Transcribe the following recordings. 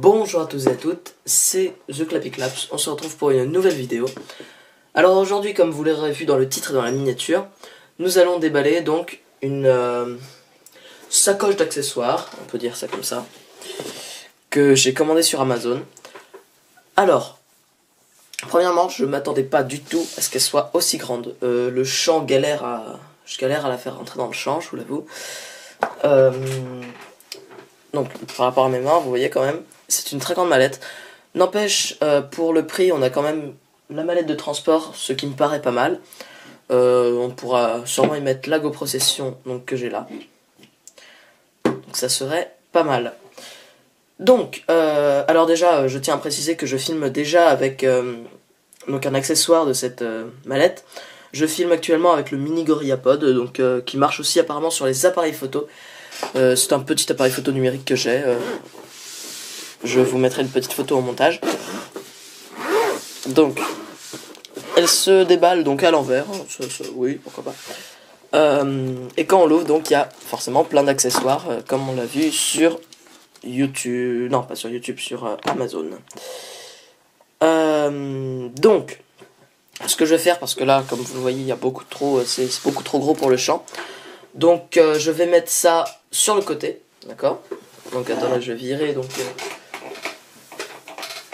Bonjour à tous et à toutes, c'est The Clappy Claps, on se retrouve pour une nouvelle vidéo. Alors aujourd'hui, comme vous l'aurez vu dans le titre et dans la miniature, nous allons déballer donc une sacoche d'accessoires, on peut dire ça comme ça, que j'ai commandé sur Amazon. Alors, premièrement, je m'attendais pas du tout à ce qu'elle soit aussi grande. Le champ je galère à la faire rentrer dans le champ, je vous l'avoue. Donc par rapport à mes mains, vous voyez quand même, c'est une très grande mallette. N'empêche, pour le prix, on a quand même la mallette de transport, ce qui me paraît pas mal. On pourra sûrement y mettre la GoPro Session donc, que j'ai là. Donc ça serait pas mal. Donc, alors déjà, je tiens à préciser que je filme déjà avec donc un accessoire de cette mallette. Je filme actuellement avec le Mini GorillaPod, donc qui marche aussi apparemment sur les appareils photo. C'est un petit appareil photo numérique que j'ai. Je vous mettrai une petite photo au montage. Donc, elle se déballe donc à l'envers. Oui, pourquoi pas. Et quand on l'ouvre, donc il y a forcément plein d'accessoires, comme on l'a vu sur YouTube. Non, pas sur YouTube, sur Amazon. Donc, ce que je vais faire, parce que là, comme vous le voyez, il y a beaucoup trop, c'est beaucoup trop gros pour le champ. Donc, je vais mettre ça sur le côté, d'accord. Donc, attendez, je vais virer donc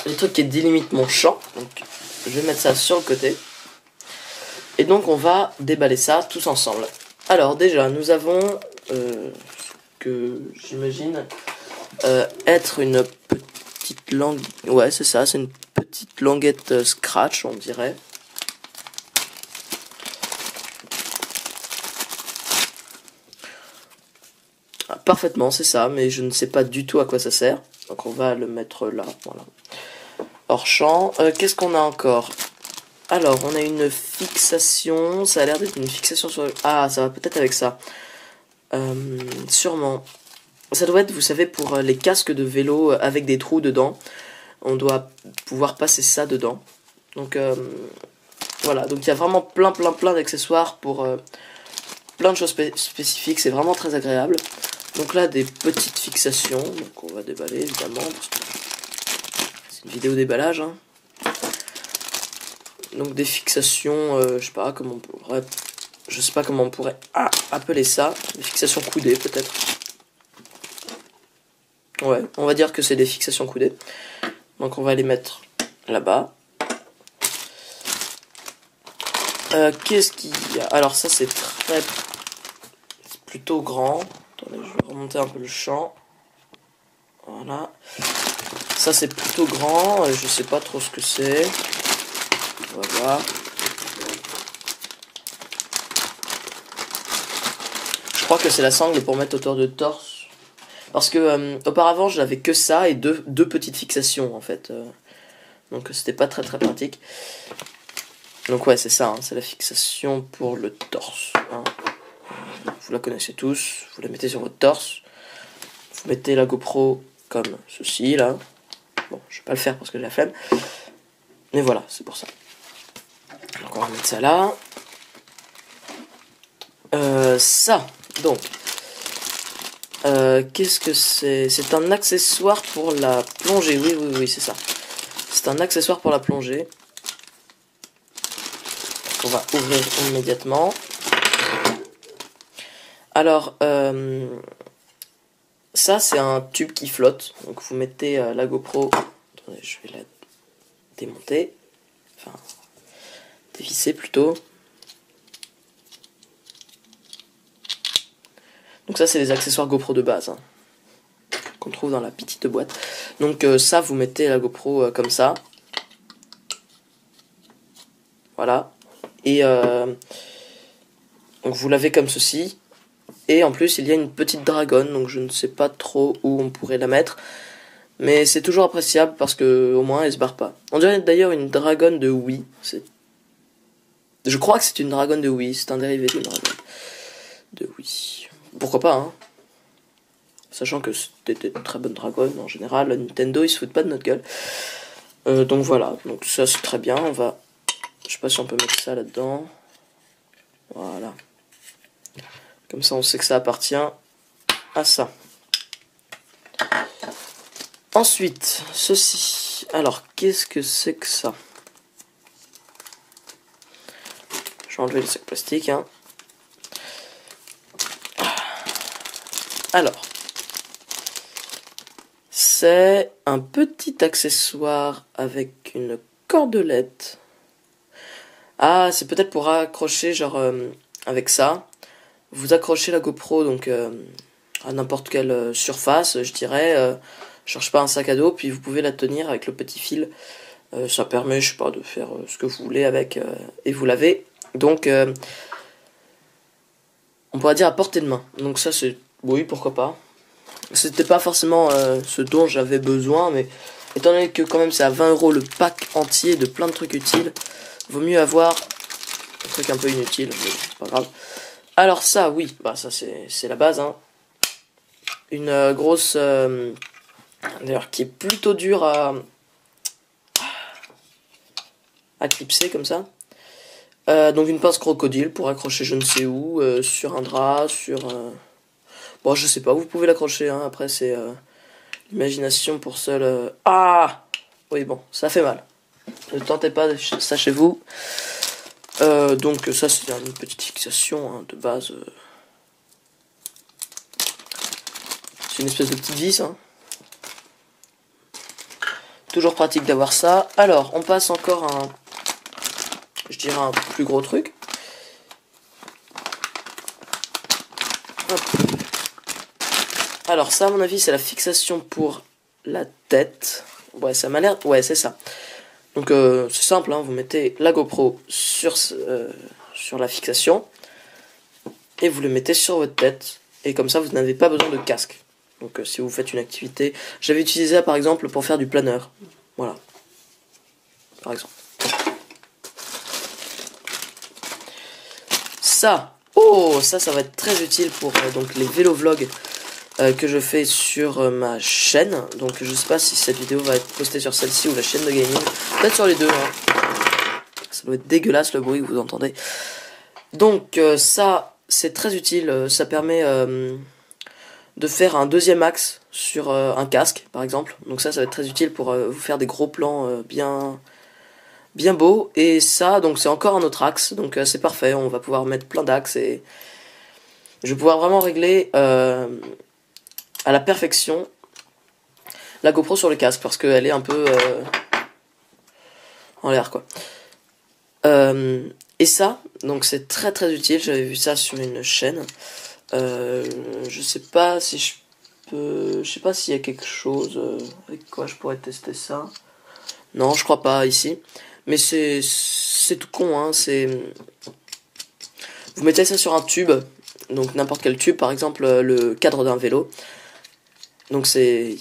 les trucs qui délimitent mon champ. Donc, je vais mettre ça sur le côté. Et donc, on va déballer ça tous ensemble. Alors, déjà, nous avons que j'imagine être une petite langue. Ouais, c'est ça, c'est une petite languette scratch, on dirait. Ah, parfaitement, c'est ça, mais je ne sais pas du tout à quoi ça sert. Donc, on va le mettre là, voilà. Hors champ. Qu'est-ce qu'on a encore? Alors, on a une fixation. Ça a l'air d'être une fixation sur... Ah, ça va peut-être avec ça. Sûrement. Ça doit être, vous savez, pour les casques de vélo avec des trous dedans. On doit pouvoir passer ça dedans. Donc, voilà. Donc, il y a vraiment plein d'accessoires pour plein de choses spécifiques. C'est vraiment très agréable. Donc là, des petites fixations. Donc, on va déballer, évidemment, parce que c'est une vidéo déballage, hein. Donc des fixations, je sais pas comment on pourrait appeler ça, des fixations coudées peut-être. Ouais, on va dire que c'est des fixations coudées. Donc on va les mettre là-bas. Qu'est-ce qu'il y a? Alors ça c'est plutôt grand. Attendez, je vais remonter un peu le champ. Voilà. Ça c'est plutôt grand, je sais pas trop ce que c'est. On va voir. Je crois que c'est la sangle pour mettre autour de torse. Parce que auparavant je n'avais que ça et deux petites fixations en fait. Donc c'était pas très pratique. Donc ouais c'est ça, hein, c'est la fixation pour le torse. Hein. Vous la connaissez tous, vous la mettez sur votre torse. Vous mettez la GoPro comme ceci là. Bon je vais pas le faire parce que j'ai la flemme. Mais voilà, c'est pour ça. Donc on va mettre ça là. Ça, donc. Qu'est-ce que c'est? C'est un accessoire pour la plongée. Oui, c'est ça. C'est un accessoire pour la plongée. On va ouvrir immédiatement. Alors, ça c'est un tube qui flotte. Donc vous mettez la GoPro. Attendez, je vais la démonter. Enfin, dévisser plutôt. Donc ça c'est les accessoires GoPro de base, hein, qu'on trouve dans la petite boîte. Donc ça vous mettez la GoPro comme ça. Voilà. Et donc vous l'avez comme ceci. Et en plus il y a une petite dragonne, donc je ne sais pas trop où on pourrait la mettre. Mais c'est toujours appréciable parce que au moins elle se barre pas. On dirait d'ailleurs une dragonne de Wii. Je crois que c'est une dragonne de Wii, c'est un dérivé d'une dragonne de Wii. Pourquoi pas, hein. Sachant que c'était une très bonne dragonne en général, Nintendo ils se foutent pas de notre gueule. Donc voilà, donc ça c'est très bien. On va, je sais pas si on peut mettre ça là-dedans. Voilà. Comme ça on sait que ça appartient à ça. Ensuite, ceci. Alors, qu'est-ce que c'est que ça? Je vais enlever le sac plastique. Hein. Alors, c'est un petit accessoire avec une cordelette. Ah, c'est peut-être pour accrocher, genre, avec ça. Vous accrochez la GoPro, donc, à n'importe quelle surface, je dirais. Cherche pas un sac à dos, puis vous pouvez la tenir avec le petit fil. Ça permet, je sais pas, de faire ce que vous voulez avec, et vous l'avez. Donc, on pourrait dire à portée de main. Donc ça, c'est, oui, pourquoi pas. C'était pas forcément ce dont j'avais besoin, mais étant donné que quand même c'est à 20 € le pack entier de plein de trucs utiles, vaut mieux avoir un truc un peu inutile, mais c'est pas grave. Alors ça, oui, bah ça c'est la base, hein. Une grosse, d'ailleurs qui est plutôt dure à clipser comme ça. Donc une pince crocodile pour accrocher je ne sais où, sur un drap, sur... Bon, je sais pas, vous pouvez l'accrocher, hein. Après c'est l'imagination pour seul... Ah oui, bon, ça fait mal. Ne tentez pas ça chez vous. Donc ça c'est une petite fixation, hein, de base. C'est une espèce de petite vis, hein. Toujours pratique d'avoir ça. Alors, on passe encore à un... je dirais un plus gros truc. Hop. Alors ça, à mon avis, c'est la fixation pour la tête. Ouais, ça m'a l'air... Ouais, c'est ça. Donc c'est simple, hein, vous mettez la GoPro sur la fixation et vous le mettez sur votre tête. Et comme ça, vous n'avez pas besoin de casque. Donc si vous faites une activité... J'avais utilisé ça par exemple pour faire du planeur. Voilà. Par exemple. Ça, oh, ça va être très utile pour donc les vélo-vlogs que je fais sur ma chaîne. Donc je sais pas si cette vidéo va être postée sur celle-ci ou la chaîne de gaming. Peut-être sur les deux, hein. Ça doit être dégueulasse le bruit que vous entendez. Donc ça, c'est très utile. Ça permet de faire un deuxième axe sur un casque, par exemple. Donc ça va être très utile pour vous faire des gros plans bien beaux. Et ça, donc c'est encore un autre axe. Donc c'est parfait, on va pouvoir mettre plein d'axes et je vais pouvoir vraiment régler à la perfection la GoPro sur le casque parce qu'elle est un peu en l'air, quoi. Et ça, donc c'est très très utile. J'avais vu ça sur une chaîne. Je sais pas si je peux... Je sais pas s'il y a quelque chose avec quoi je pourrais tester ça. Non, je crois pas ici. Mais c'est tout con, hein. C'est... Vous mettez ça sur un tube. Donc n'importe quel tube, par exemple le cadre d'un vélo. Donc il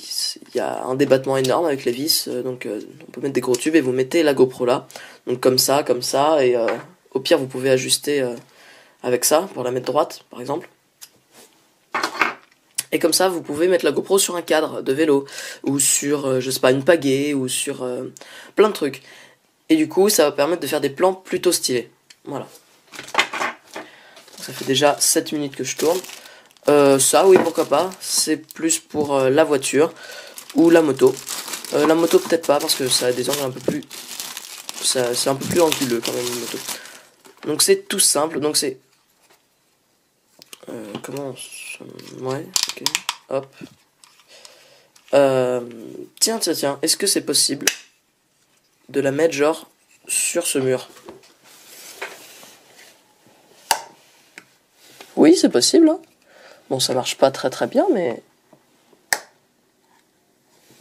y a un débattement énorme avec les vis. Donc on peut mettre des gros tubes et vous mettez la GoPro là. Donc comme ça, et au pire vous pouvez ajuster avec ça pour la mettre droite, par exemple. Et comme ça, vous pouvez mettre la GoPro sur un cadre de vélo, ou sur, je sais pas, une pagaie, ou sur plein de trucs. Et du coup, ça va permettre de faire des plans plutôt stylés. Voilà. Ça fait déjà 7 minutes que je tourne. Ça, oui, pourquoi pas. C'est plus pour la voiture, ou la moto. La moto, peut-être pas, parce que ça a des angles un peu plus... C'est un peu plus anguleux, quand même, une moto. Donc c'est tout simple, donc c'est... comment... Ouais, ok, hop. Tiens, est-ce que c'est possible de la mettre genre sur ce mur? Oui, c'est possible, hein. Bon, ça marche pas très très bien, mais...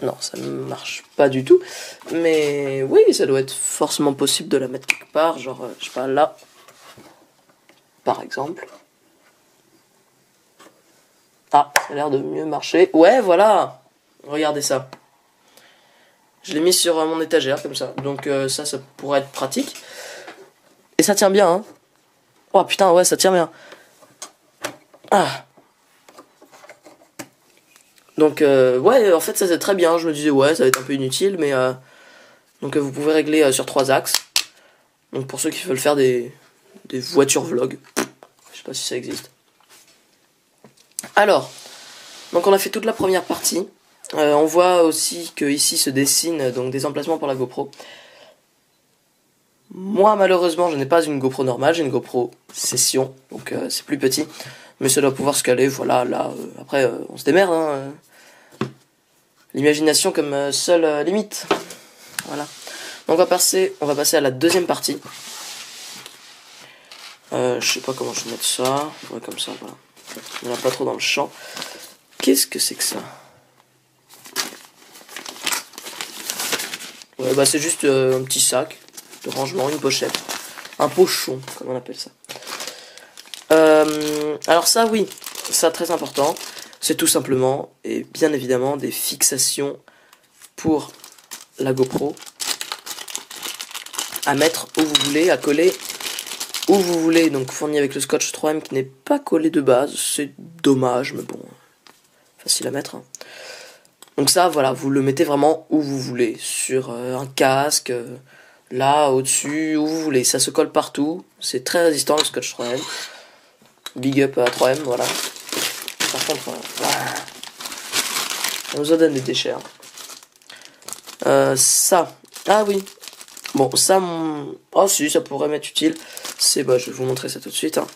Non, ça ne marche pas du tout. Mais oui, ça doit être forcément possible de la mettre quelque part, genre, je sais pas, là. Par exemple. Ah, ça a l'air de mieux marcher. Ouais, voilà. Regardez ça. Je l'ai mis sur mon étagère, comme ça. Donc ça pourrait être pratique. Et ça tient bien, hein. Oh putain, ouais, ça tient bien. Ah. Donc, ouais, en fait, ça c'est très bien. Je me disais, ouais, ça va être un peu inutile, mais... Donc vous pouvez régler sur 3 axes. Donc pour ceux qui veulent faire des voitures vlogs. Je sais pas si ça existe. Alors, donc on a fait toute la première partie. On voit aussi que ici se dessinent donc des emplacements pour la GoPro. Moi malheureusement je n'ai pas une GoPro normale, j'ai une GoPro Session, donc c'est plus petit, mais ça doit pouvoir se caler, voilà, là, après on se démerde, hein, l'imagination comme seule limite, voilà. Donc on va passer à la deuxième partie. Je sais pas comment je vais mettre ça, ouais, comme ça, voilà, on n'est pas trop dans le champ. Qu'est-ce que c'est que ça? Ouais, bah c'est juste un petit sac de rangement, une pochette, un pochon, comme on appelle ça. Alors ça, oui, ça très important, c'est tout simplement et bien évidemment des fixations pour la GoPro à mettre où vous voulez, à coller où vous voulez, donc fourni avec le scotch 3M qui n'est pas collé de base, c'est dommage, mais bon, facile à mettre, hein. Donc ça, voilà, vous le mettez vraiment où vous voulez, sur un casque, là, au-dessus, où vous voulez. Ça se colle partout, c'est très résistant le scotch 3M. Big up à 3M, voilà. Par contre, on nous en donne des déchets. Ça, ah oui. Bon, ça, oh si, ça pourrait m'être utile. C'est, bah, je vais vous montrer ça tout de suite, hein.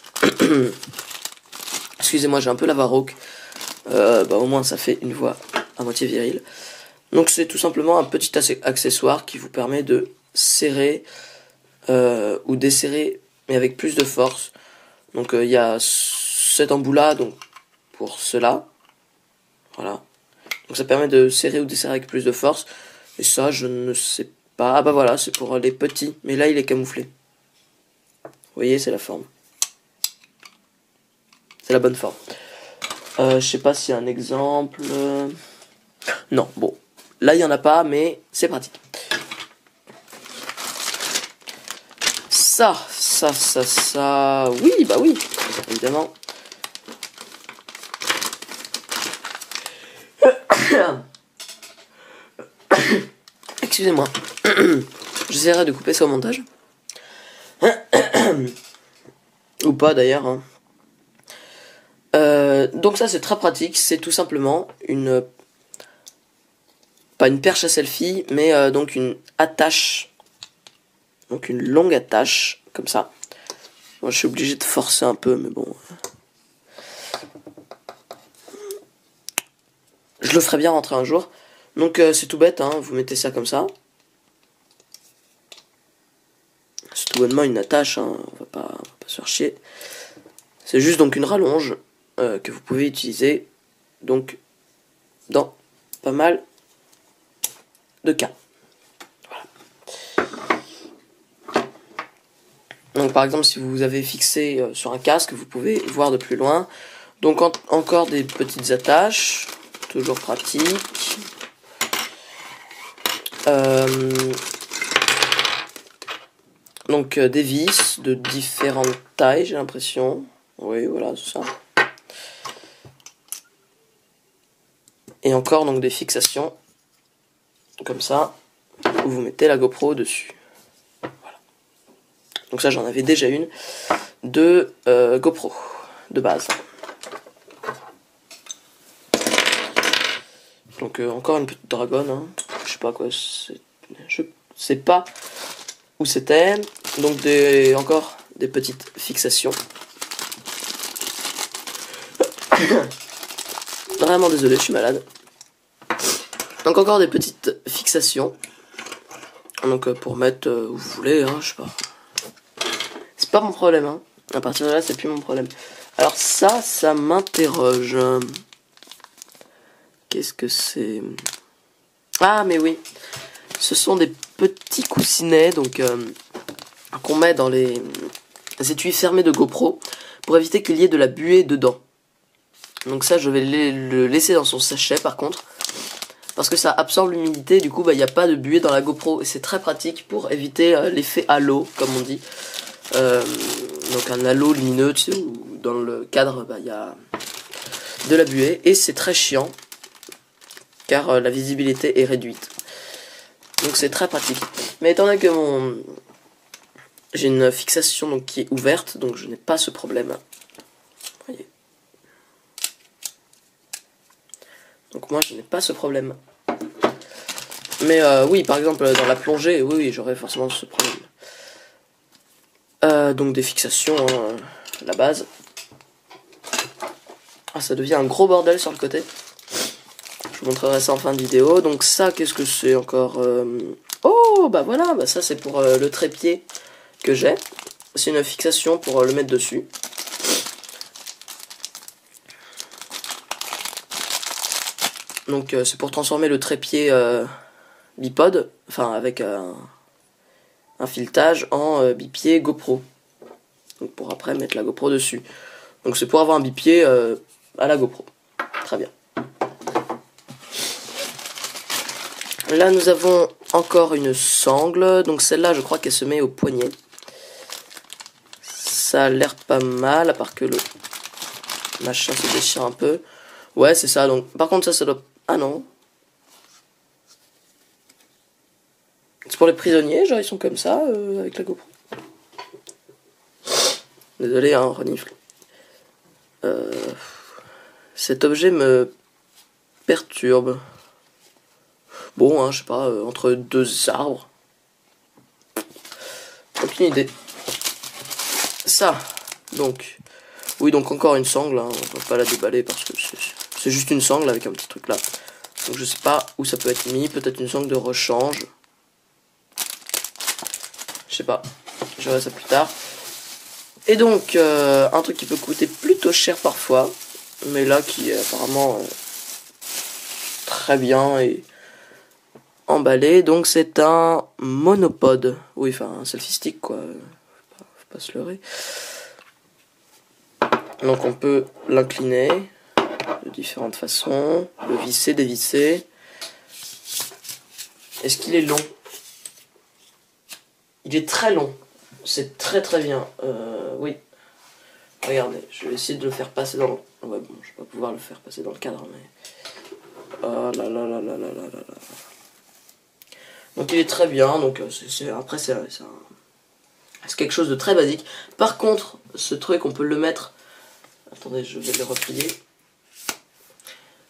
Excusez-moi, j'ai un peu la voix rauque. Bah, au moins, ça fait une voix à moitié virile. Donc c'est tout simplement un petit accessoire qui vous permet de serrer ou desserrer, mais avec plus de force. Donc il y a cet embout là, donc pour cela, voilà. Donc ça permet de serrer ou desserrer avec plus de force. Et ça, je ne sais pas. Ah bah voilà, c'est pour les petits. Mais là, il est camouflé. Vous voyez, c'est la forme. C'est la bonne forme. Je sais pas s'il y a un exemple. Non, bon. Là, il n'y en a pas, mais c'est pratique. Ça. Oui, bah oui, évidemment. Excusez-moi. J'essaierai de couper ça au montage. Ou pas, d'ailleurs, hein. Donc ça, c'est très pratique. C'est tout simplement une... Pas une perche à selfie, mais donc une attache. Donc une longue attache, comme ça. Moi, je suis obligé de forcer un peu, mais bon. Je le ferai bien rentrer un jour. Donc c'est tout bête, hein, vous mettez ça comme ça. C'est tout bonnement une attache, hein, on va pas se faire chier. C'est juste donc une rallonge que vous pouvez utiliser donc dans pas mal de cas. Voilà. Donc par exemple si vous avez fixé sur un casque, vous pouvez voir de plus loin. Donc encore des petites attaches, toujours pratique. Donc des vis de différentes tailles, j'ai l'impression. Oui, voilà, c'est ça. Et encore donc des fixations, comme ça, où vous mettez la GoPro dessus. Voilà. Donc ça, j'en avais déjà une de GoPro, de base. Donc encore une petite dragonne, hein. Je sais pas quoi c'est. Je sais pas où c'était. Donc encore des petites fixations. Vraiment désolé, je suis malade. Donc encore des petites fixations. Donc pour mettre où vous voulez, hein, je sais pas. C'est pas mon problème, hein. À partir de là, c'est plus mon problème. Alors ça m'interroge. Qu'est-ce que c'est? Ah mais oui. Ce sont des petits coussinets donc qu'on met dans les étuis fermés de GoPro pour éviter qu'il y ait de la buée dedans. Donc ça, je vais le laisser dans son sachet par contre, parce que ça absorbe l'humidité, du coup il n'y a pas de buée dans la GoPro et c'est très pratique pour éviter l'effet halo comme on dit. Donc un halo lumineux, tu sais, où dans le cadre il y a de la buée et c'est très chiant car la visibilité est réduite. Donc c'est très pratique. Mais étant donné que j'ai une fixation donc, qui est ouverte, donc je n'ai pas ce problème. Voyez. Donc moi je n'ai pas ce problème. Mais oui, par exemple dans la plongée, oui, j'aurais forcément ce problème. Donc des fixations, hein, la base. Ah, ça devient un gros bordel sur le côté. Je vous montrerai ça en fin de vidéo. Donc ça, qu'est-ce que c'est encore Oh, bah voilà, bah ça c'est pour le trépied que j'ai. C'est une fixation pour le mettre dessus. Donc c'est pour transformer le trépied bipod, enfin avec un filetage en bipied GoPro. Donc pour après mettre la GoPro dessus. Donc c'est pour avoir un bipied à la GoPro. Très bien. Là nous avons encore une sangle. Donc celle-là je crois qu'elle se met au poignet. Ça a l'air pas mal, à part que le machin se déchire un peu. Ouais c'est ça. Donc par contre ça doit... Ah non. C'est pour les prisonniers, genre ils sont comme ça avec la GoPro. Désolé hein, renifle. Cet objet me perturbe. Bon, hein, je sais pas, entre deux arbres. Aucune idée. Ça, donc. Oui, donc encore une sangle, hein, on va pas la déballer parce que c'est juste une sangle avec un petit truc là. Donc je sais pas où ça peut être mis, peut-être une sangle de rechange. Je sais pas, je verrai ça plus tard. Et donc, un truc qui peut coûter plutôt cher parfois, mais là qui est apparemment très bien et emballé. Donc c'est un monopode. Oui, enfin un selfie stick quoi, faut pas se leurrer. Donc on peut l'incliner de différentes façons, le visser, dévisser. Est-ce qu'il est long? Il est très long. C'est très très bien. Oui. Regardez, je vais essayer de le faire passer dans le... Ouais, bon, je vais pas pouvoir le faire passer dans le cadre, mais... Oh là là là là là là là là. Donc il est très bien, donc après c'est quelque chose de très basique. Par contre, ce truc, on peut le mettre... Attendez, je vais le replier.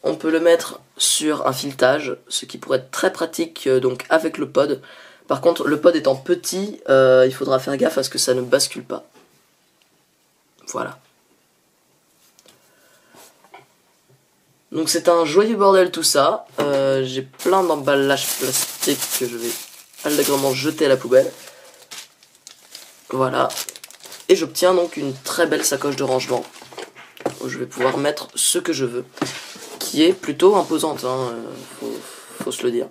On peut le mettre sur un filetage, ce qui pourrait être très pratique donc avec le pod. Par contre, le pod étant petit, il faudra faire gaffe à ce que ça ne bascule pas. Voilà. Donc c'est un joyeux bordel tout ça. J'ai plein d'emballages plastiques que je vais allègrement jeter à la poubelle. Voilà. Et j'obtiens donc une très belle sacoche de rangement. Où je vais pouvoir mettre ce que je veux. Qui est plutôt imposante, hein, faut se le dire.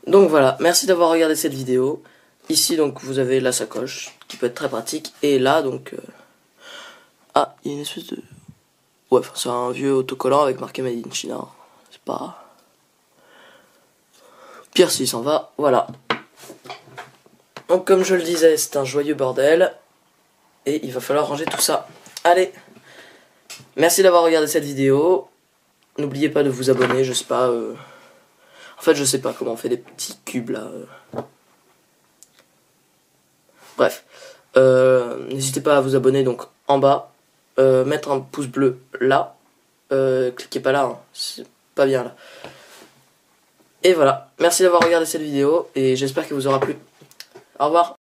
Donc voilà, merci d'avoir regardé cette vidéo. Ici donc vous avez la sacoche, qui peut être très pratique. Et là donc... Ah, il y a une espèce de... Ouais, c'est un vieux autocollant avec marqué Made in China. C'est pas... Pire s'il s'en va, voilà. Donc comme je le disais, c'est un joyeux bordel. Et il va falloir ranger tout ça. Allez, merci d'avoir regardé cette vidéo. N'oubliez pas de vous abonner, je sais pas... En fait, je sais pas comment on fait des petits cubes là. Bref. N'hésitez pas à vous abonner donc en bas. Mettre un pouce bleu là. Cliquez pas là, hein. C'est pas bien là. Et voilà. Merci d'avoir regardé cette vidéo et j'espère qu'elle vous aura plu. Au revoir.